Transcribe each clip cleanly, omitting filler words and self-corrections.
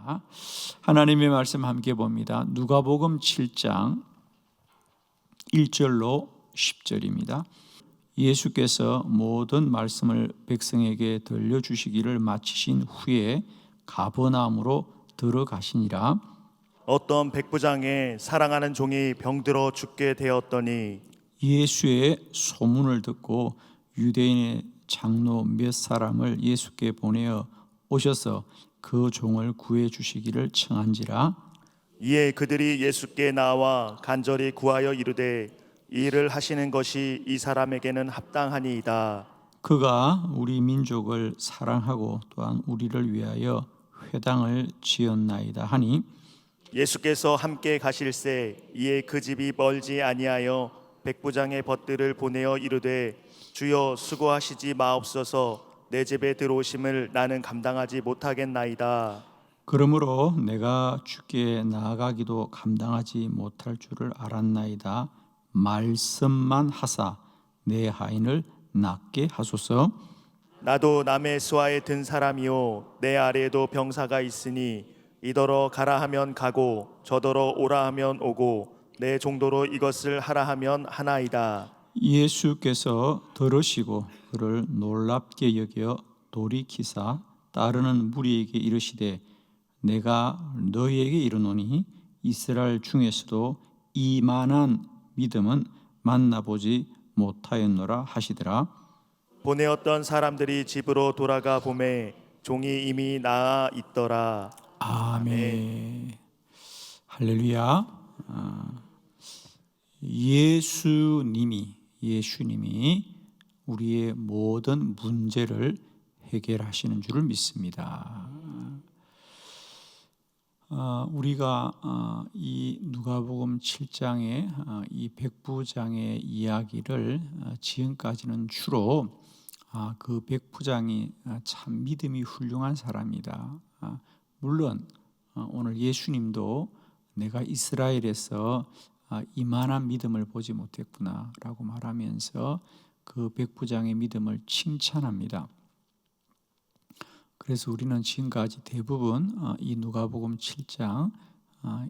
자, 하나님의 말씀 함께 봅니다. 누가복음 7장 1절로 10절입니다. 예수께서 모든 말씀을 백성에게 들려주시기를 마치신 후에 가버나움으로 들어가시니라. 어떤 백부장의 사랑하는 종이 병들어 죽게 되었더니 예수의 소문을 듣고 유대인의 장로 몇 사람을 예수께 보내어 오셔서 그 종을 구해 주시기를 청한지라. 이에 그들이 예수께 나와 간절히 구하여 이르되 이 일을 하시는 것이 이 사람에게는 합당하니이다. 그가 우리 민족을 사랑하고 또한 우리를 위하여 회당을 지었나이다 하니, 예수께서 함께 가실새 이에 그 집이 멀지 아니하여 백부장의 벗들을 보내어 이르되 주여 수고하시지 마옵소서. 내 집에 들어오심을 나는 감당하지 못하겠나이다. 그러므로 내가 주께 나아가기도 감당하지 못할 줄을 알았나이다. 말씀만 하사 내 하인을 낫게 하소서. 나도 남의 수하에 든 사람이요 내 아래에도 병사가 있으니 이더러 가라 하면 가고 저더러 오라 하면 오고 내 정도로 이것을 하라 하면 하나이다. 예수께서 들으시고 그를 놀랍게 여겨 돌이키사 따르는 무리에게 이르시되 내가 너희에게 이르노니 이스라엘 중에서도 이만한 믿음은 만나보지 못하였노라 하시더라. 보내었던 사람들이 집으로 돌아가 보매 종이 이미 나아 있더라. 아멘. 할렐루야. 예수님이 우리의 모든 문제를 해결하시는 줄을 믿습니다. 우리가 이 누가복음 7장의 이 백부장의 이야기를 지금까지는 주로 그 백부장이 참 믿음이 훌륭한 사람이다. 물론 오늘 예수님도 내가 이스라엘에서 이만한 믿음을 보지 못했구나라고 말하면서 그 백부장의 믿음을 칭찬합니다. 그래서 우리는 지금까지 대부분 이 누가복음 7장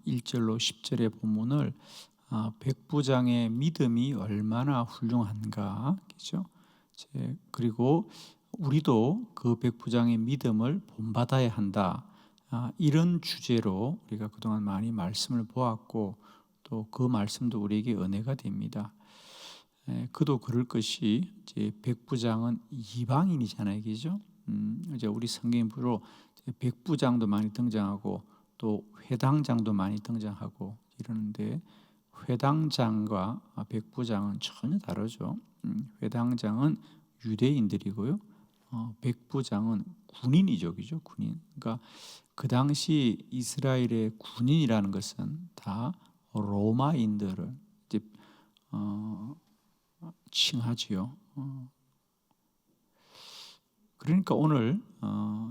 1절로 10절의 본문을 백부장의 믿음이 얼마나 훌륭한가, 그죠? 그리고 우리도 그 백부장의 믿음을 본받아야 한다. 이런 주제로 우리가 그동안 많이 말씀을 보았고 또 그 말씀도 우리에게 은혜가 됩니다. 그도 그럴 것이 이제 백부장은 이방인이잖아요, 그죠? 이제 우리 성경으로 백부장도 많이 등장하고 또 회당장도 많이 등장하고 이러는데 회당장과 백부장은 전혀 다르죠. 회당장은 유대인들이고요. 백부장은 군인이죠, 그죠? 군인. 그러니까 그 당시 이스라엘의 군인이라는 것은 다 로마인들을 이제 칭하지요. 그러니까 오늘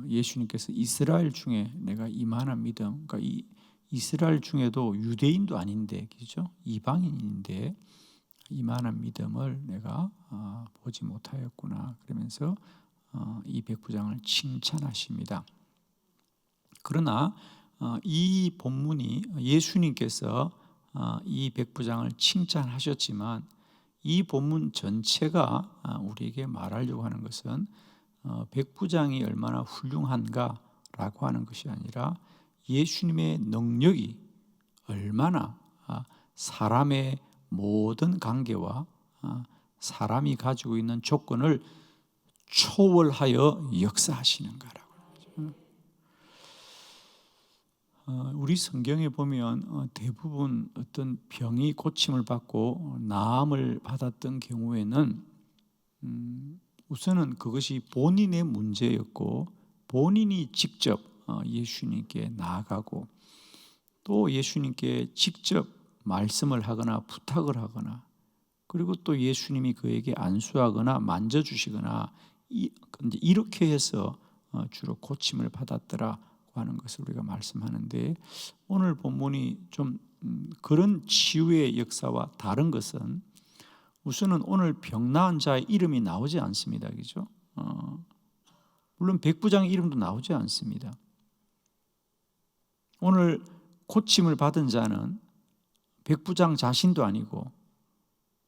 예수님께서 이스라엘 중에 내가 이만한 믿음, 그러니까 이 이스라엘 중에도 유대인도 아닌데, 그죠? 이방인인데 이만한 믿음을 내가 보지 못하였구나. 그러면서 이 백부장을 칭찬하십니다. 그러나 이 본문이 예수님께서 이 백부장을 칭찬하셨지만 이 본문 전체가 우리에게 말하려고 하는 것은 백부장이 얼마나 훌륭한가라고 하는 것이 아니라 예수님의 능력이 얼마나 사람의 모든 관계와 사람이 가지고 있는 조건을 초월하여 역사하시는가라고. 우리 성경에 보면 대부분 어떤 병이 고침을 받고 나음을 받았던 경우에는 우선은 그것이 본인의 문제였고 본인이 직접 예수님께 나아가고 또 예수님께 직접 말씀을 하거나 부탁을 하거나 그리고 또 예수님이 그에게 안수하거나 만져주시거나 이렇게 해서 주로 고침을 받았더라고 하는 것을 우리가 말씀하는데 오늘 본문이 좀 그런 치유의 역사와 다른 것은 우선은 오늘 병 나은 자의 이름이 나오지 않습니다. 그죠? 물론 백부장의 이름도 나오지 않습니다. 오늘 고침을 받은 자는 백부장 자신도 아니고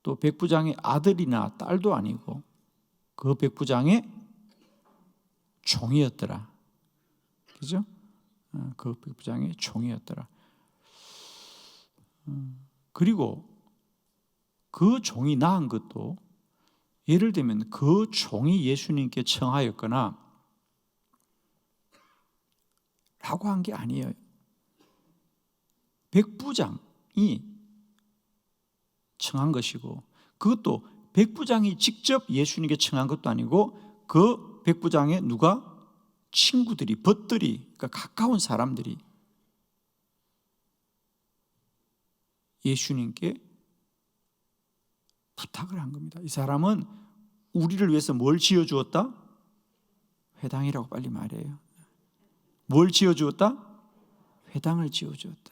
또 백부장의 아들이나 딸도 아니고 그 백부장의 종이었더라. 그죠? 그 백부장의 종이었더라. 그리고 그 종이 낳은 것도 예를 들면 그 종이 예수님께 청하였거나 라고 한 게 아니에요. 백부장이 청한 것이고 그것도 백부장이 직접 예수님께 청한 것도 아니고 그 백부장의 누가? 친구들이, 벗들이, 그러니까 가까운 사람들이 예수님께 부탁을 한 겁니다. 이 사람은 우리를 위해서 뭘 지어주었다? 회당이라고 빨리 말해요. 뭘 지어주었다? 회당을 지어주었다.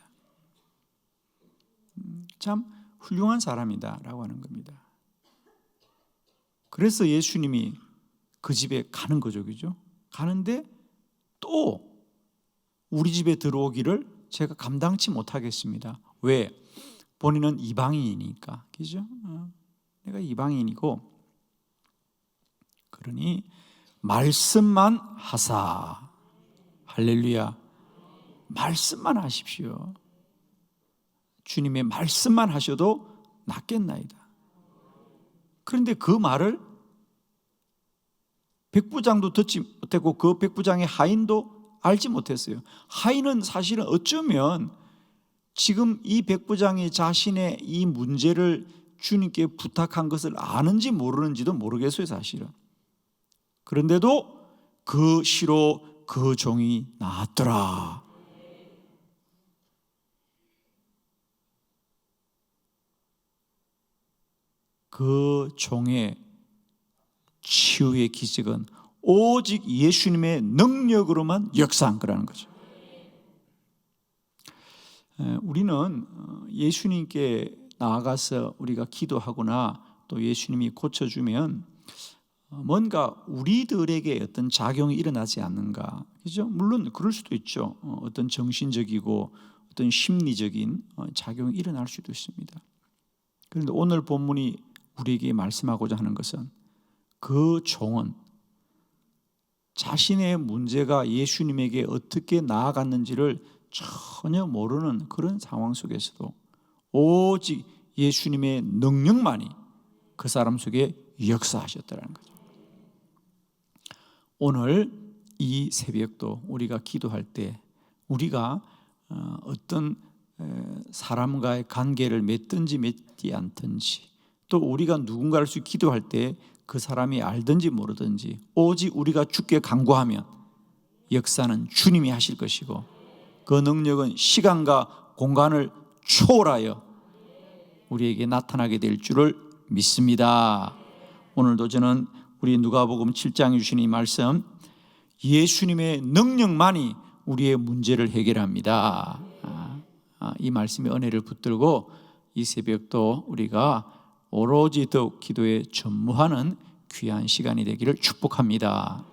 참 훌륭한 사람이다라고 하는 겁니다. 그래서 예수님이 그 집에 가는 거죠, 그죠? 가는데 또 우리 집에 들어오기를 제가 감당치 못하겠습니다. 왜? 본인은 이방인이니까, 그죠? 내가 이방인이고, 그러니 말씀만 하사, 할렐루야, 말씀만 하십시오. 주님의 말씀만 하셔도 낫겠나이다. 그런데 그 말을 백부장도 듣지 못했고 그 백부장의 하인도 알지 못했어요. 하인은 사실은 어쩌면 지금 이 백부장이 자신의 이 문제를 주님께 부탁한 것을 아는지 모르는지도 모르겠어요, 사실은. 그런데도 그 시로 그 종이 나았더라. 그 종의 치유의 기적은 오직 예수님의 능력으로만 역사한 거라는 거죠. 우리는 예수님께 나아가서 우리가 기도하거나 또 예수님이 고쳐주면 뭔가 우리들에게 어떤 작용이 일어나지 않는가, 그죠? 물론 그럴 수도 있죠. 어떤 정신적이고 어떤 심리적인 작용이 일어날 수도 있습니다. 그런데 오늘 본문이 우리에게 말씀하고자 하는 것은 그 종은 자신의 문제가 예수님에게 어떻게 나아갔는지를 전혀 모르는 그런 상황 속에서도 오직 예수님의 능력만이 그 사람 속에 역사하셨다는 거죠. 오늘 이 새벽도 우리가 기도할 때 우리가 어떤 사람과의 관계를 맺든지 맺지 않든지 또 우리가 누군가를 기도할 때 그 사람이 알든지 모르든지 오직 우리가 주께 간구하면 역사는 주님이 하실 것이고 그 능력은 시간과 공간을 초월하여 우리에게 나타나게 될 줄을 믿습니다. 오늘도 저는 우리 누가복음 7장에 주신 이 말씀, 예수님의 능력만이 우리의 문제를 해결합니다. 이 말씀의 은혜를 붙들고 이 새벽도 우리가 오로지 더욱 기도에 전무하는 귀한 시간이 되기를 축복합니다.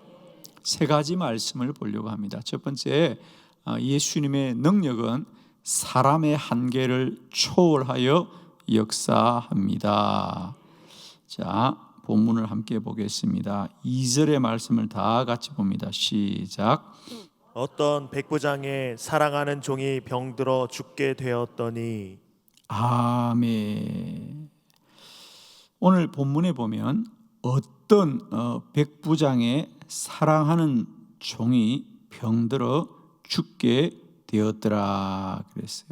세 가지 말씀을 보려고 합니다. 첫 번째, 예수님의 능력은 사람의 한계를 초월하여 역사합니다. 자, 본문을 함께 보겠습니다. 2절의 말씀을 다 같이 봅니다. 시작. 어떤 백부장의 사랑하는 종이 병들어 죽게 되었더니. 아멘. 오늘 본문에 보면 어떤 백부장의 사랑하는 종이 병들어 죽게 되었더라 그랬어요.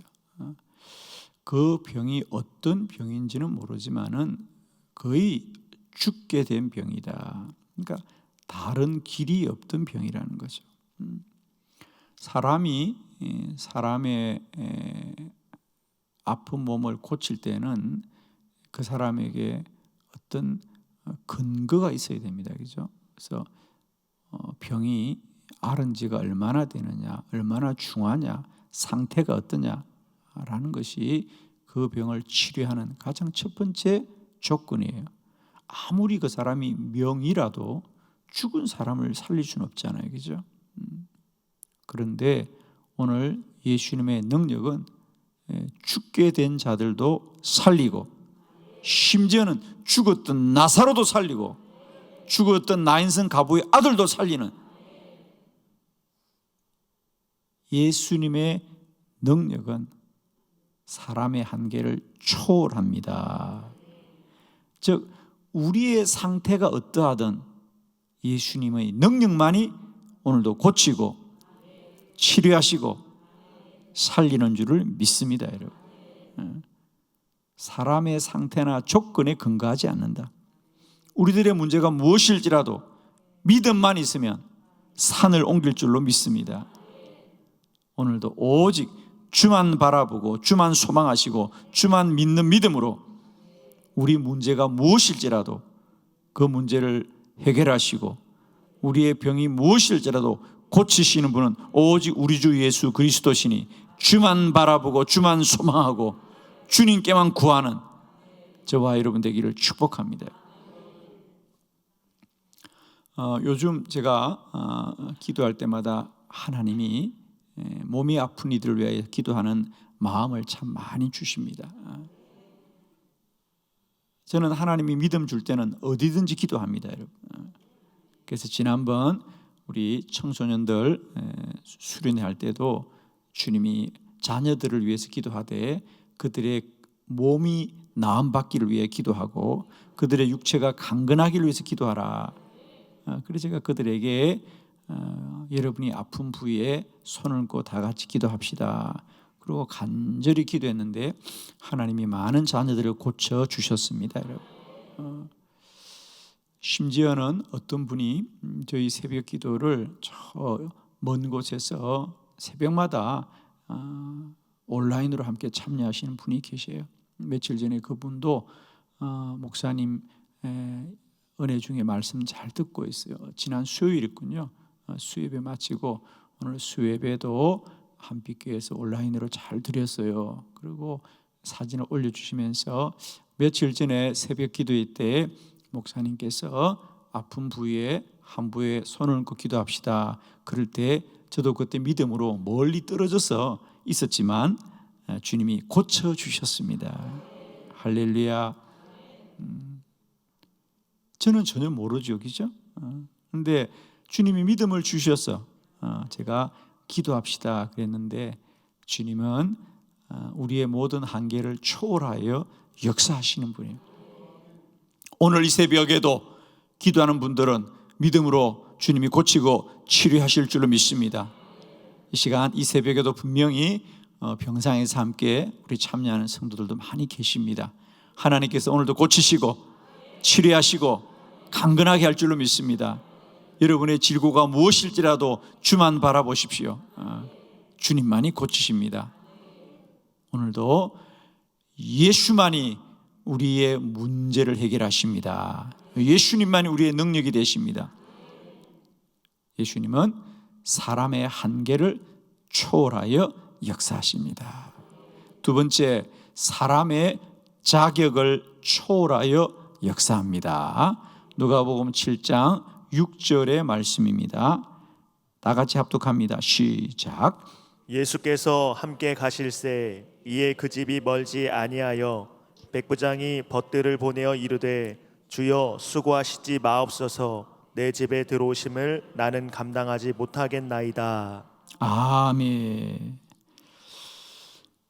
그 병이 어떤 병인지는 모르지만은 거의 죽게 된 병이다. 그러니까 다른 길이 없던 병이라는 거죠. 사람이 사람의 아픈 몸을 고칠 때는 그 사람에게 어떤 근거가 있어야 됩니다. 그죠? 그래서 병이 앓은 지가 얼마나 되느냐, 얼마나 중하냐, 상태가 어떠냐라는 것이 그 병을 치료하는 가장 첫 번째 조건이에요. 아무리 그 사람이 명이라도 죽은 사람을 살릴 수는 없잖아요. 그죠? 그런데 오늘 예수님의 능력은 죽게 된 자들도 살리고, 심지어는 죽었던 나사로도 살리고, 죽었던 나인성 가부의 아들도 살리는 예수님의 능력은 사람의 한계를 초월합니다. 즉 우리의 상태가 어떠하든 예수님의 능력만이 오늘도 고치고 치료하시고 살리는 줄을 믿습니다, 여러분. 사람의 상태나 조건에 근거하지 않는다. 우리들의 문제가 무엇일지라도 믿음만 있으면 산을 옮길 줄로 믿습니다. 오늘도 오직 주만 바라보고 주만 소망하시고 주만 믿는 믿음으로 우리 문제가 무엇일지라도 그 문제를 해결하시고 우리의 병이 무엇일지라도 고치시는 분은 오직 우리 주 예수 그리스도시니 주만 바라보고 주만 소망하고 주님께만 구하는 저와 여러분 되기를 축복합니다. 요즘 제가 기도할 때마다 하나님이 몸이 아픈 이들을 위하여 기도하는 마음을 참 많이 주십니다. 저는 하나님이 믿음 줄 때는 어디든지 기도합니다, 여러분. 그래서 지난번 우리 청소년들 수련회 할 때도 주님이 자녀들을 위해서 기도하되 그들의 몸이 나음받기를 위해 기도하고 그들의 육체가 강건하기를 위해서 기도하라. 그래서 제가 그들에게 여러분이 아픈 부위에 손을 얹고 다 같이 기도합시다. 그리고 간절히 기도했는데 하나님이 많은 자녀들을 고쳐 주셨습니다, 여러분. 심지어는 어떤 분이 저희 새벽 기도를 저 먼 곳에서 새벽마다 온라인으로 함께 참여하시는 분이 계세요. 며칠 전에 그분도 목사님 은혜 중에 말씀 잘 듣고 있어요. 지난 수요일이군요. 수예배 마치고 오늘 수예배도 한빛교회에서 온라인으로 잘 드렸어요. 그리고 사진을 올려주시면서 며칠 전에 새벽 기도회 때 목사님께서 아픈 부위에 한 부위에 손을 얹고 기도합시다. 그럴 때 저도 그때 믿음으로 멀리 떨어져서 있었지만 주님이 고쳐주셨습니다. 할렐루야. 저는 전혀 모르죠, 그죠? 그런데 주님이 믿음을 주셔서 제가 기도합시다 그랬는데 주님은 우리의 모든 한계를 초월하여 역사하시는 분이에요. 오늘 이 새벽에도 기도하는 분들은 믿음으로 주님이 고치고 치료하실 줄로 믿습니다. 이 시간 이 새벽에도 분명히 병상에서 함께 우리 참여하는 성도들도 많이 계십니다. 하나님께서 오늘도 고치시고 치료하시고 강건하게 할 줄로 믿습니다. 여러분의 질고가 무엇일지라도 주만 바라보십시오. 주님만이 고치십니다. 오늘도 예수만이 우리의 문제를 해결하십니다. 예수님만이 우리의 능력이 되십니다. 예수님은 사람의 한계를 초월하여 역사하십니다. 두 번째, 사람의 자격을 초월하여 역사합니다. 누가복음 7장 6절의 말씀입니다. 다 같이 합독합니다. 시작. 예수께서 함께 가실새 이에 그 집이 멀지 아니하여 백부장이 벗들을 보내어 이르되 주여 수고하시지 마옵소서 내 집에 들어오심을 나는 감당하지 못하겠나이다. 아멘.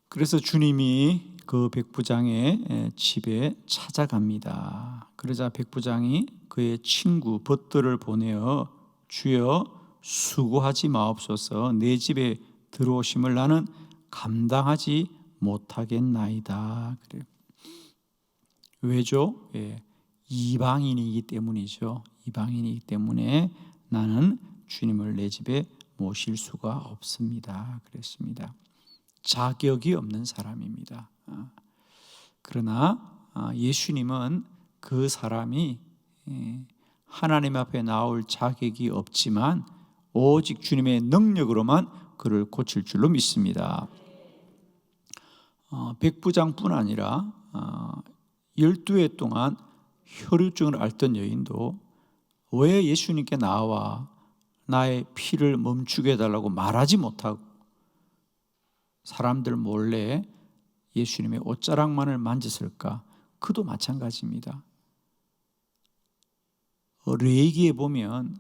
그래서 주님이 그 백부장의 집에 찾아갑니다. 그러자 백부장이 그의 친구 벗들을 보내어 주여 수고하지 마옵소서 내 집에 들어오심을 나는 감당하지 못하겠나이다. 그래요. 왜죠? 이방인이기 때문이죠. 이방인이기 때문에 나는 주님을 내 집에 모실 수가 없습니다. 그랬습니다. 자격이 없는 사람입니다. 그러나 예수님은 그 사람이 하나님 앞에 나올 자격이 없지만 오직 주님의 능력으로만 그를 고칠 줄로 믿습니다. 백부장뿐 아니라 12해 동안 혈루증을 앓던 여인도 왜 예수님께 나와 나의 피를 멈추게 해달라고 말하지 못하고 사람들 몰래 예수님의 옷자락만을 만졌을까? 그도 마찬가지입니다. 레위기에 보면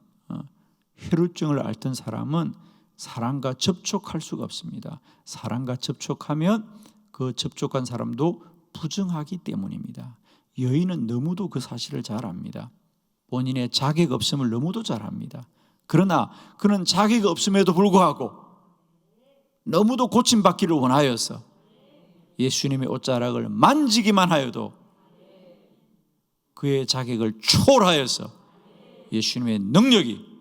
혈루증을 앓던 사람은 사람과 접촉할 수가 없습니다. 사람과 접촉하면 그 접촉한 사람도 부정하기 때문입니다. 여인은 너무도 그 사실을 잘 압니다. 본인의 자격 없음을 너무도 잘 압니다. 그러나 그는 자격 없음에도 불구하고 너무도 고침받기를 원하여서 예수님의 옷자락을 만지기만 하여도 그의 자격을 초월하여서 예수님의 능력이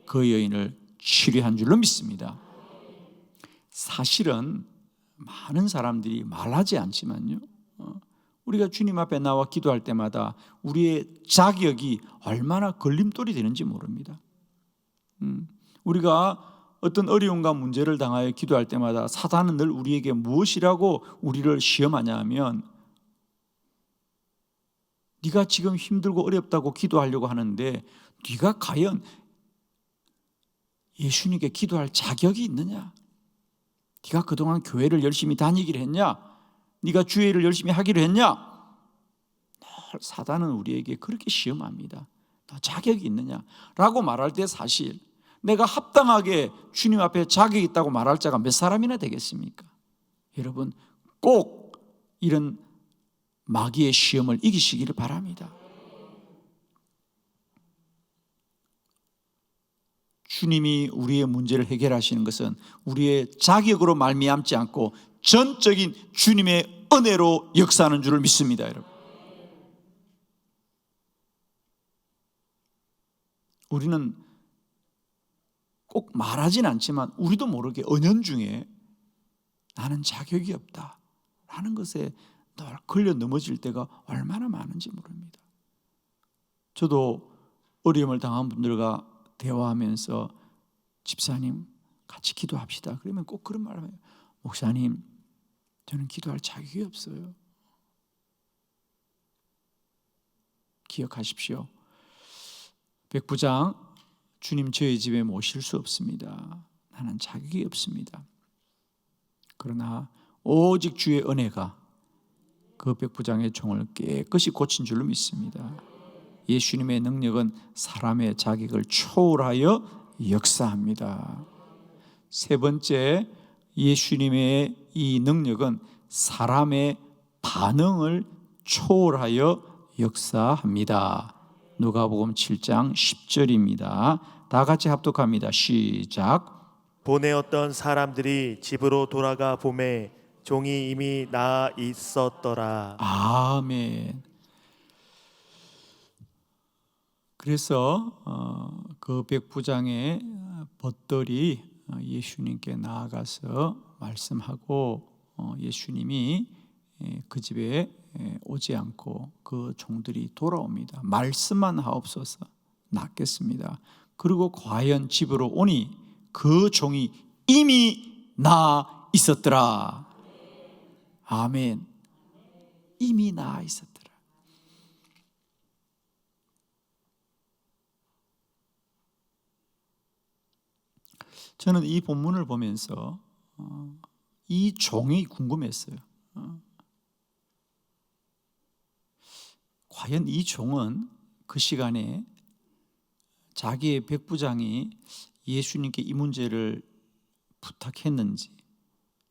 그 여인을 치료한 줄로 믿습니다. 사실은 많은 사람들이 말하지 않지만요, 우리가 주님 앞에 나와 기도할 때마다 우리의 자격이 얼마나 걸림돌이 되는지 모릅니다. 우리가 어떤 어려움과 문제를 당하여 기도할 때마다 사단은 늘 우리에게 무엇이라고 우리를 시험하냐 하면, 네가 지금 힘들고 어렵다고 기도하려고 하는데 네가 과연 예수님께 기도할 자격이 있느냐? 네가 그동안 교회를 열심히 다니기를 했냐? 네가 주일을 열심히 하기로 했냐? 늘 사단은 우리에게 그렇게 시험합니다. 너 자격이 있느냐? 라고 말할 때 사실 내가 합당하게 주님 앞에 자격이 있다고 말할 자가 몇 사람이나 되겠습니까? 여러분, 꼭 이런 마귀의 시험을 이기시기를 바랍니다. 주님이 우리의 문제를 해결하시는 것은 우리의 자격으로 말미암지 않고 전적인 주님의 은혜로 역사하는 줄을 믿습니다, 여러분. 우리는 꼭 말하진 않지만 우리도 모르게 은연중에 나는 자격이 없다라는 것에 늘 걸려 넘어질 때가 얼마나 많은지 모릅니다. 저도 어려움을 당한 분들과 대화하면서 집사님 같이 기도합시다. 그러면 꼭 그런 말을 해요. 목사님, 저는 기도할 자격이 없어요. 기억하십시오. 백부장, 주님 저희 집에 모실 수 없습니다. 나는 자격이 없습니다. 그러나 오직 주의 은혜가 그 백부장의 종을 깨끗이 고친 줄로 믿습니다. 예수님의 능력은 사람의 자격을 초월하여 역사합니다. 세 번째, 예수님의 이 능력은 사람의 반응을 초월하여 역사합니다. 누가복음 7장 10절입니다. 다 같이 합독합니다. 시작. 보내었던 사람들이 집으로 돌아가 보매 종이 이미 나아 있었더라. 아멘. 그래서 그 백부장의 벗들이 예수님께 나아가서 말씀하고 예수님이 그 집에 오지 않고 그 종들이 돌아옵니다. 말씀만 하옵소서, 낫겠습니다. 그리고 과연 집으로 오니 그 종이 이미 나아 있었더라. 아멘. 이미 나아 있었더라. 저는 이 본문을 보면서 이 종이 궁금했어요. 과연 이 종은 그 시간에 자기의 백부장이 예수님께 이 문제를 부탁했는지,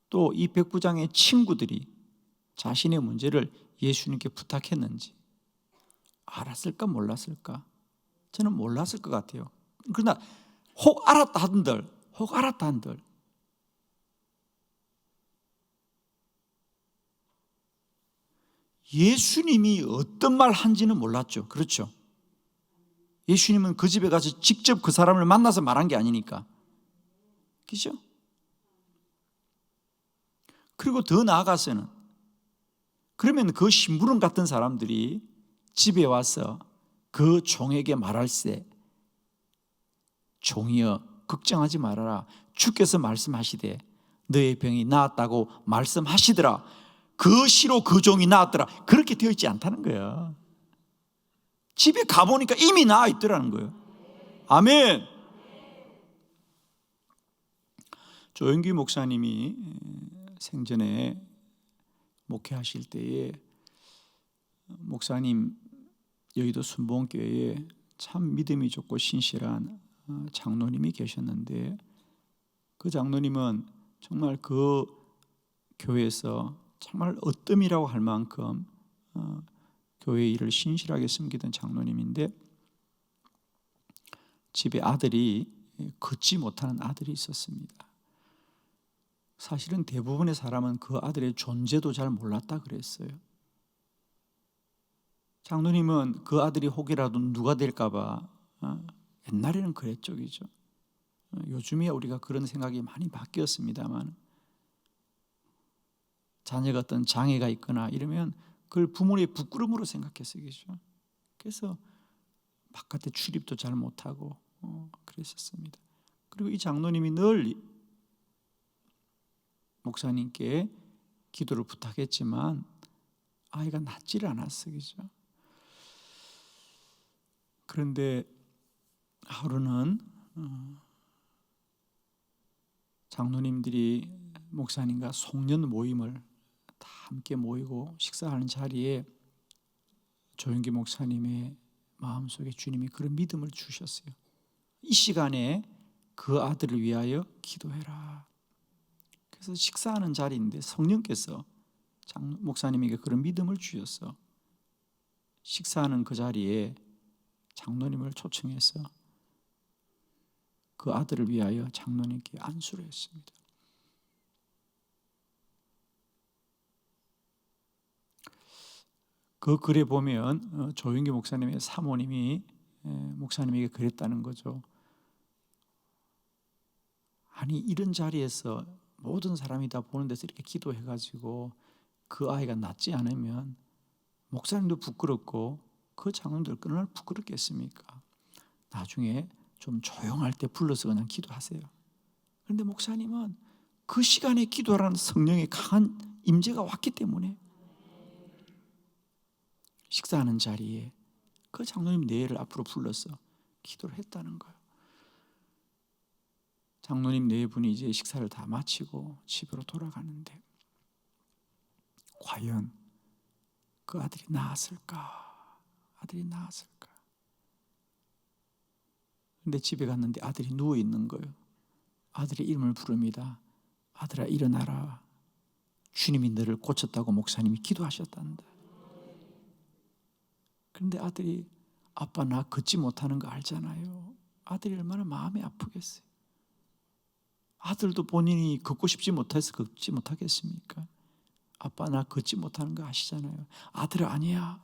또 이 백부장의 친구들이 자신의 문제를 예수님께 부탁했는지 알았을까 몰랐을까? 저는 몰랐을 것 같아요. 그러나 혹 알았다 한들 예수님이 어떤 말 한지는 몰랐죠. 그렇죠? 예수님은 그 집에 가서 직접 그 사람을 만나서 말한 게 아니니까. 그렇죠? 그리고 더 나아가서는, 그러면 그 심부름 같은 사람들이 집에 와서 그 종에게 말할세, 종이여 걱정하지 말아라. 주께서 말씀하시되 너의 병이 나았다고 말씀하시더라. 그 시로 그 종이 나았더라. 그렇게 되어 있지 않다는 거예요. 집에 가보니까 이미 나아 있더라는 거예요. 아멘. 조영규 목사님이 생전에 목회하실 때에 목사님 여의도 순복음교회에 참 믿음이 좋고 신실한 장로님이 계셨는데, 그 장로님은 정말 그 교회에서 정말 으뜸이라고 할 만큼 교회 일을 신실하게 섬기던 장로님인데, 집에 아들이 걷지 못하는 아들이 있었습니다. 사실은 대부분의 사람은 그 아들의 존재도 잘 몰랐다 그랬어요. 장로님은 그 아들이 혹이라도 누가 될까 봐 옛날에는 그랬죠, 그죠? 요즘에 우리가 그런 생각이 많이 바뀌었습니다만, 자녀가 어떤 장애가 있거나 이러면 그걸 부모의 부끄러움으로 생각했어요, 그죠? 그래서 바깥에 출입도 잘 못하고 그랬었습니다. 그리고 이 장로님이 늘 목사님께 기도를 부탁했지만 아이가 낫지를 않았어요, 그죠? 그런데 하루는 장로님들이 목사님과 송년 모임을 다 함께 모이고 식사하는 자리에 조영기 목사님의 마음속에 주님이 그런 믿음을 주셨어요. 이 시간에 그 아들을 위하여 기도해라. 그래서 식사하는 자리인데 성령께서 목사님에게 그런 믿음을 주셔서 식사하는 그 자리에 장로님을 초청해서 그 아들을 위하여 장로님께 안수를 했습니다. 그 글에 보면 조영기 목사님의 사모님이 목사님에게 그랬다는 거죠. 아니, 이런 자리에서 모든 사람이 다 보는 데서 이렇게 기도해가지고 그 아이가 낫지 않으면 목사님도 부끄럽고 그 장로님들 얼마나 부끄럽겠습니까? 나중에 좀 조용할 때 불러서 그냥 기도하세요. 그런데 목사님은 그 시간에 기도하라는 성령의 강한 임재가 왔기 때문에 식사하는 자리에 그 장로님 네를 앞으로 불러서 기도를 했다는 거예요. 장로님 네 분이 이제 식사를 다 마치고 집으로 돌아가는데 과연 그 아들이 나았을까? 아들이 나았을까? 근데 집에 갔는데 아들이 누워 있는 거예요. 아들의 이름을 부릅니다. 아들아, 일어나라. 주님이 너를 고쳤다고 목사님이 기도하셨단다. 그런데 아들이 아빠 나 걷지 못하는 거 알잖아요. 아들이 얼마나 마음이 아프겠어요. 아들도 본인이 걷고 싶지 못해서 걷지 못하겠습니까? 아빠 나 걷지 못하는 거 아시잖아요. 아들아, 아니야.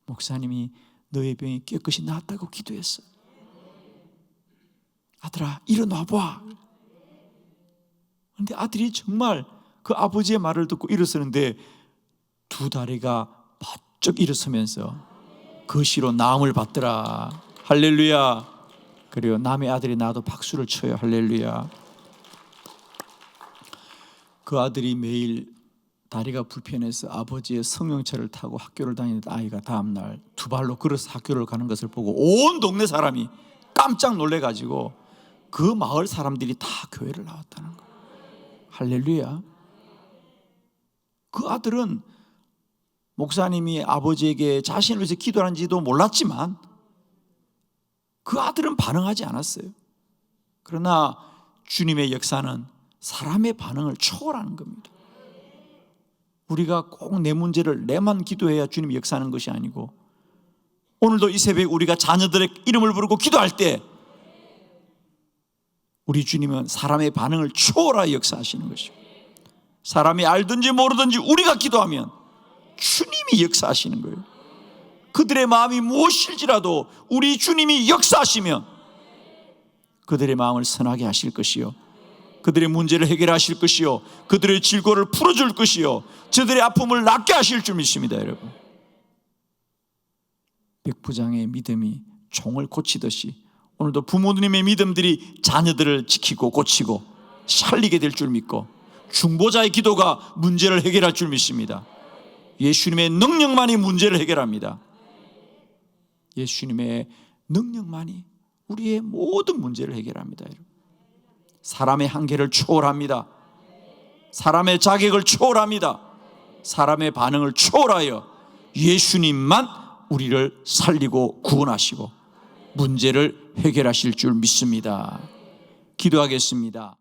목사님이 너의 병이 깨끗이 나았다고 기도했어. 아들아, 일어나봐. 그런데 아들이 정말 그 아버지의 말을 듣고 일어서는데 두 다리가 바짝 일어서면서 거시로 나음을 받더라. 할렐루야. 그리고 남의 아들이 나도 박수를 쳐요. 할렐루야. 그 아들이 매일 다리가 불편해서 아버지의 승용차를 타고 학교를 다니던 아이가 다음날 두 발로 걸어서 학교를 가는 것을 보고 온 동네 사람이 깜짝 놀래가지고 그 마을 사람들이 다 교회를 나왔다는 거예요. 할렐루야. 그 아들은 목사님이 아버지에게 자신을 위해서 기도하는지도 몰랐지만 그 아들은 반응하지 않았어요. 그러나 주님의 역사는 사람의 반응을 초월하는 겁니다. 우리가 꼭 내 문제를 내만 기도해야 주님이 역사하는 것이 아니고, 오늘도 이 새벽에 우리가 자녀들의 이름을 부르고 기도할 때 우리 주님은 사람의 반응을 초월하여 역사하시는 것이고, 사람이 알든지 모르든지 우리가 기도하면 주님이 역사하시는 거예요. 그들의 마음이 무엇일지라도 우리 주님이 역사하시면 그들의 마음을 선하게 하실 것이요, 그들의 문제를 해결하실 것이요, 그들의 질고를 풀어줄 것이요, 저들의 아픔을 낫게 하실 줄 믿습니다. 여러분, 백부장의 믿음이 종을 고치듯이 오늘도 부모님의 믿음들이 자녀들을 지키고 고치고 살리게 될 줄 믿고, 중보자의 기도가 문제를 해결할 줄 믿습니다. 예수님의 능력만이 문제를 해결합니다. 예수님의 능력만이 우리의 모든 문제를 해결합니다. 여러분, 사람의 한계를 초월합니다. 사람의 자격을 초월합니다. 사람의 반응을 초월하여 예수님만 우리를 살리고 구원하시고 문제를 해결하실 줄 믿습니다. 기도하겠습니다.